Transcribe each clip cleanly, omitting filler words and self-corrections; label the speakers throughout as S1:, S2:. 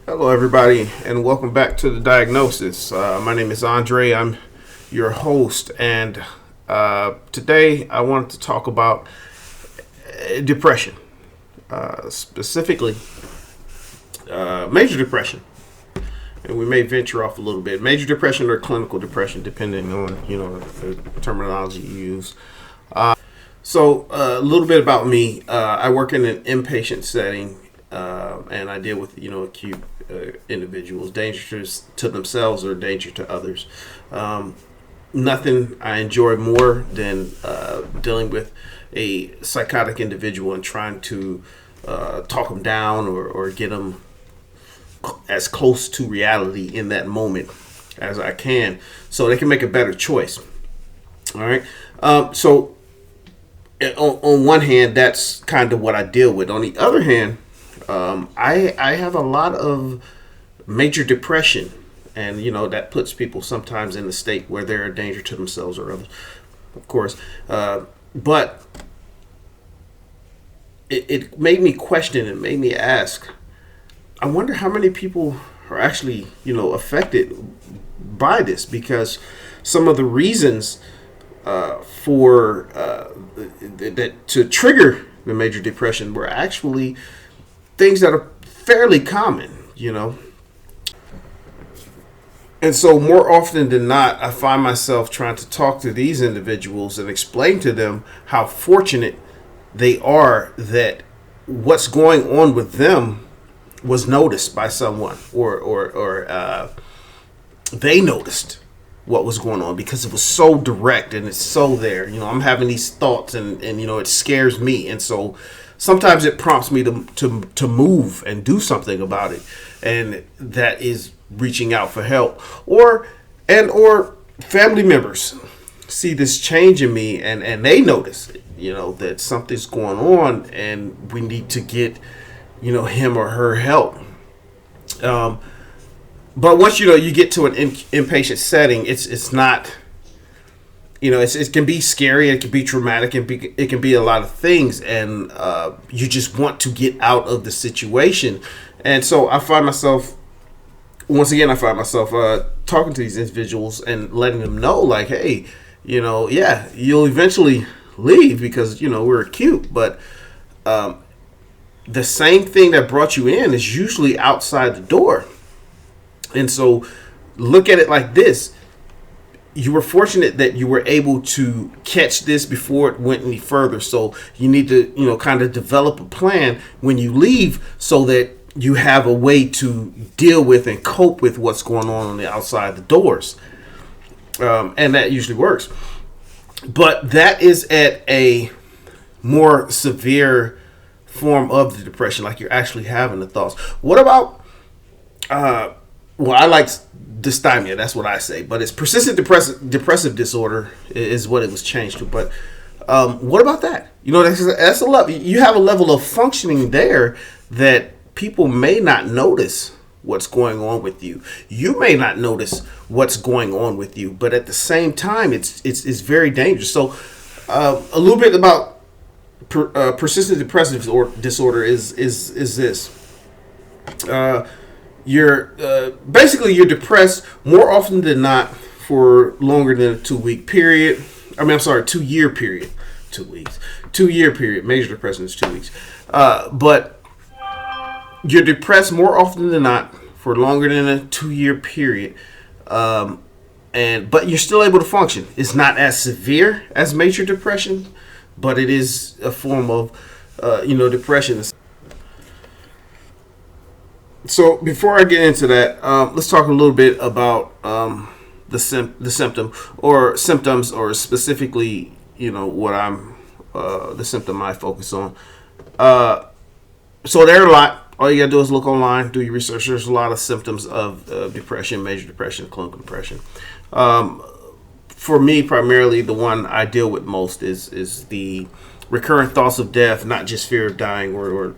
S1: Hello, everybody, and welcome back to the diagnosis. My name is Andre. I'm your host, and today I wanted to talk about depression, specifically major depression. And we may venture off a little bit. Major depression or clinical depression, depending on the terminology you use. So a little bit about me. I work in an inpatient setting, and I deal with acute individuals, dangerous to themselves or danger to others. Nothing I enjoy more than dealing with a psychotic individual and trying to talk them down or get them as close to reality in that moment as I can, so they can make a better choice. All right. So on one hand, that's kind of what I deal with. On the other hand, I have a lot of major depression, and that puts people sometimes in a state where they're a danger to themselves or others, of course. But it made me question. It made me ask. I wonder how many people are actually affected by this, because some of the reasons for that to trigger the major depression were actually things that are fairly common, And so more often than not, I find myself trying to talk to these individuals and explain to them how fortunate they are that what's going on with them was noticed by someone, or they noticed what was going on, because it was so direct and it's so there. I'm having these thoughts and it scares me. And so sometimes it prompts me to move and do something about it. And that is reaching out for help, or family members see this change in me and they notice, that something's going on and we need to get, him or her help. But once you get to an inpatient setting, it's not, it can be scary, it can be traumatic, it can be a lot of things, and you just want to get out of the situation. And so I find myself talking to these individuals and letting them know, like, hey, you'll eventually leave because we're acute, but the same thing that brought you in is usually outside the door. And so look at it like this. You were fortunate that you were able to catch this before it went any further. So you need to, kind of develop a plan when you leave, so that you have a way to deal with and cope with what's going on the outside the doors. And that usually works. But that is at a more severe form of the depression, like you're actually having the thoughts. What about I like dysthymia, that's what I say, but it's persistent depressive disorder is what it was changed to. But what about that? That's a level. You have a level of functioning there that people may not notice what's going on with you. You may not notice what's going on with you, but at the same time, it's very dangerous. So a little bit about persistent depressive disorder is this. You're depressed more often than not for longer than a 2-week period. 2-year period. 2 weeks. 2-year period. Major depression is 2 weeks. But you're depressed more often than not for longer than a 2-year period. But you're still able to function. It's not as severe as major depression, but it is a form of depression. So before I get into that, let's talk a little bit about the symptom or symptoms, or specifically, what I'm the symptom I focus on. So there are a lot. All you gotta do is look online, do your research. There's a lot of symptoms of depression, major depression, clinical depression. For me, primarily, the one I deal with most is the recurrent thoughts of death, not just fear of dying or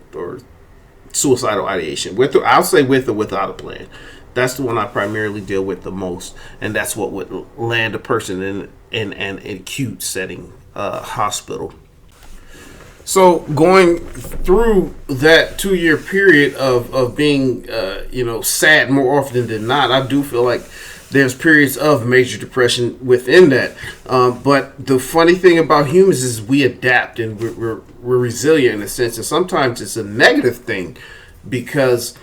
S1: suicidal ideation. I'll say with or without a plan. That's the one I primarily deal with the most, and that's what would land a person in an acute setting, hospital. So going through that 2 year period of being sad more often than not, I do feel like there's periods of major depression within that. But the funny thing about humans is we adapt and we're resilient in a sense, and sometimes it's a negative thing because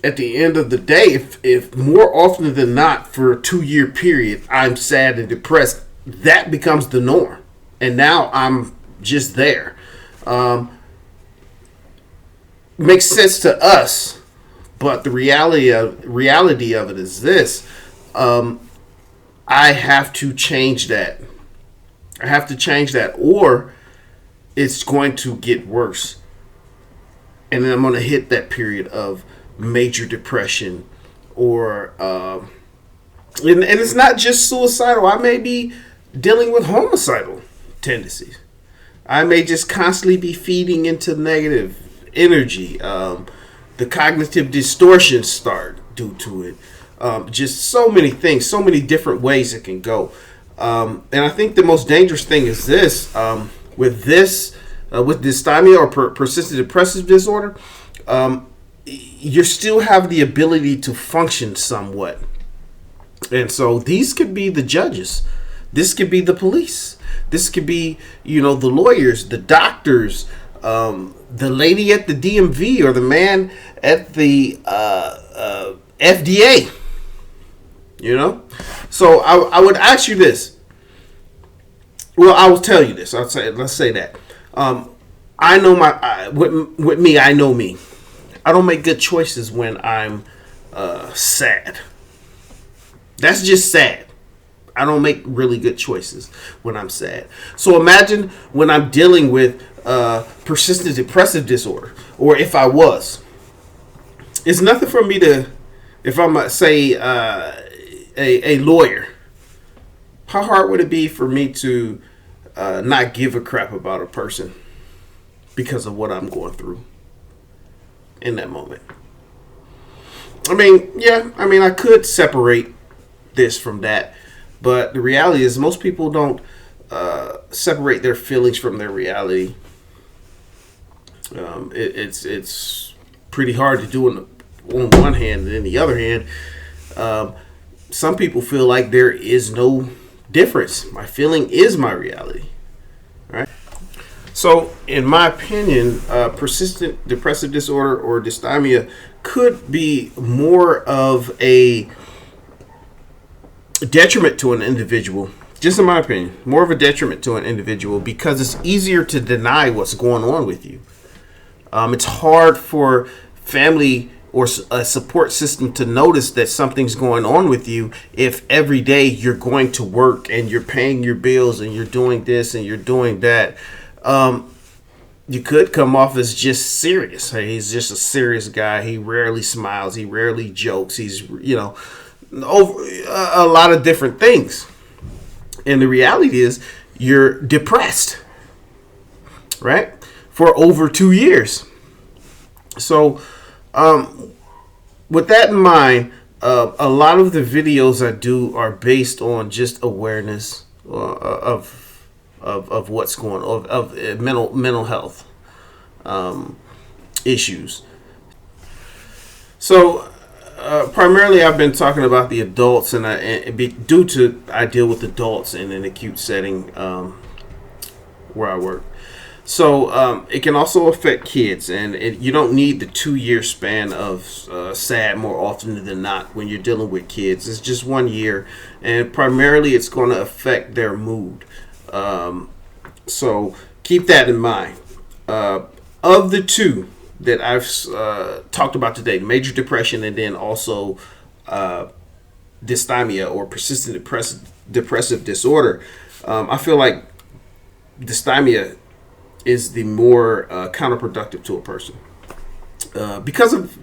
S1: at the end of the day, if more often than not for a 2 year period I'm sad and depressed, that becomes the norm, and now I'm just there. Makes sense to us, but the reality of it is this: I have to change that. I have to change that, or it's going to get worse, and then I'm going to hit that period of major depression, or and it's not just suicidal. I may be dealing with homicidal tendencies. I may just constantly be feeding into negative energy. The cognitive distortions start due to it. Just so many things, so many different ways it can go. And I think the most dangerous thing is this: with dysthymia or persistent depressive disorder, you still have the ability to function somewhat. And so these could be the judges. This could be the police. This could be, the lawyers, the doctors, the lady at the DMV, or the man at the FDA. So I would ask you this. Well, I will tell you this. Let's say that. I know with me. I know me. I don't make good choices when I'm sad. That's just sad. I don't make really good choices when I'm sad. So imagine when I'm dealing with persistent depressive disorder, or if I was. It's nothing for me to, if I'm, say, a lawyer, how hard would it be for me to not give a crap about a person because of what I'm going through in that moment? I could separate this from that. But the reality is, most people don't separate their feelings from their reality. It's pretty hard to do on one hand, and on the other hand, some people feel like there is no difference. My feeling is my reality, right? So, in my opinion, persistent depressive disorder or dysthymia could be more of a detriment to an individual, just in my opinion, more of a detriment to an individual, because it's easier to deny what's going on with you. It's hard for family or a support system to notice that something's going on with you if every day you're going to work and you're paying your bills and you're doing this and you're doing that. You could come off as just serious. Hey, he's just a serious guy. He rarely smiles. He rarely jokes. He's, over a lot of different things. And the reality is you're depressed, right? For over 2 years. So with that in mind, a lot of the videos I do are based on just awareness of what's going on, of mental health issues. So primarily, I've been talking about the adults, and I deal with adults in an acute setting where I work. So it can also affect kids, and you don't need the 2 year span of sad more often than not when you're dealing with kids. It's just 1 year, and primarily it's going to affect their mood. So keep that in mind. Of the two that I've talked about today, major depression and then also dysthymia or persistent depressive disorder, I feel like dysthymia is the more counterproductive to a person because of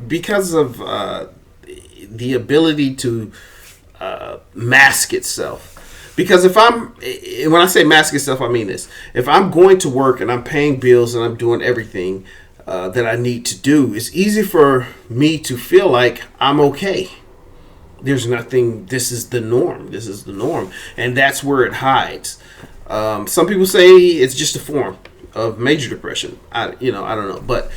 S1: the ability to mask itself. Because when I say mask itself, I mean this: if I'm going to work and I'm paying bills and I'm doing everything that I need to do, it's easy for me to feel like I'm okay. There's nothing. This is the norm. And that's where it hides. Some people say it's just a form. of major depression. I don't know, but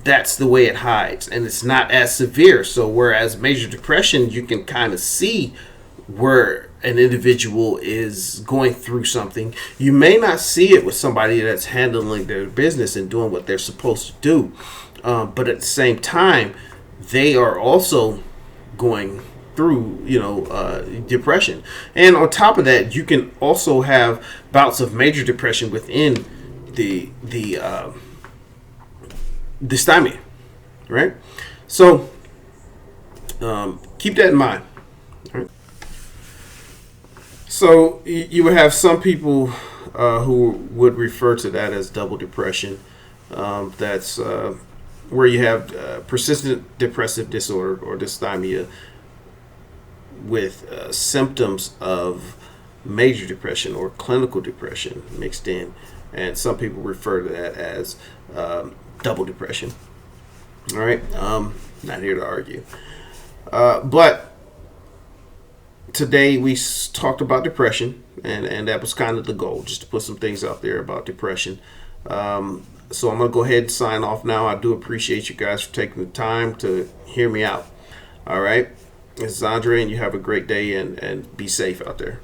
S1: that's the way it hides, and it's not as severe. So whereas major depression, you can kind of see where an individual is going through something. You may not see it with somebody that's handling their business and doing what they're supposed to do, but at the same time, they are also going through depression. And on top of that, you can also have bouts of major depression within the dysthymia, right? So keep that in mind. Right? So you would have some people who would refer to that as double depression. That's where you have persistent depressive disorder or dysthymia with symptoms of major depression or clinical depression mixed in, and some people refer to that as double depression. All right, not here to argue, but today we talked about depression, and that was kind of the goal, just to put some things out there about depression. So I'm gonna go ahead and sign off now. I do appreciate you guys for taking the time to hear me out. All right. This is Andre, and you have a great day, and be safe out there.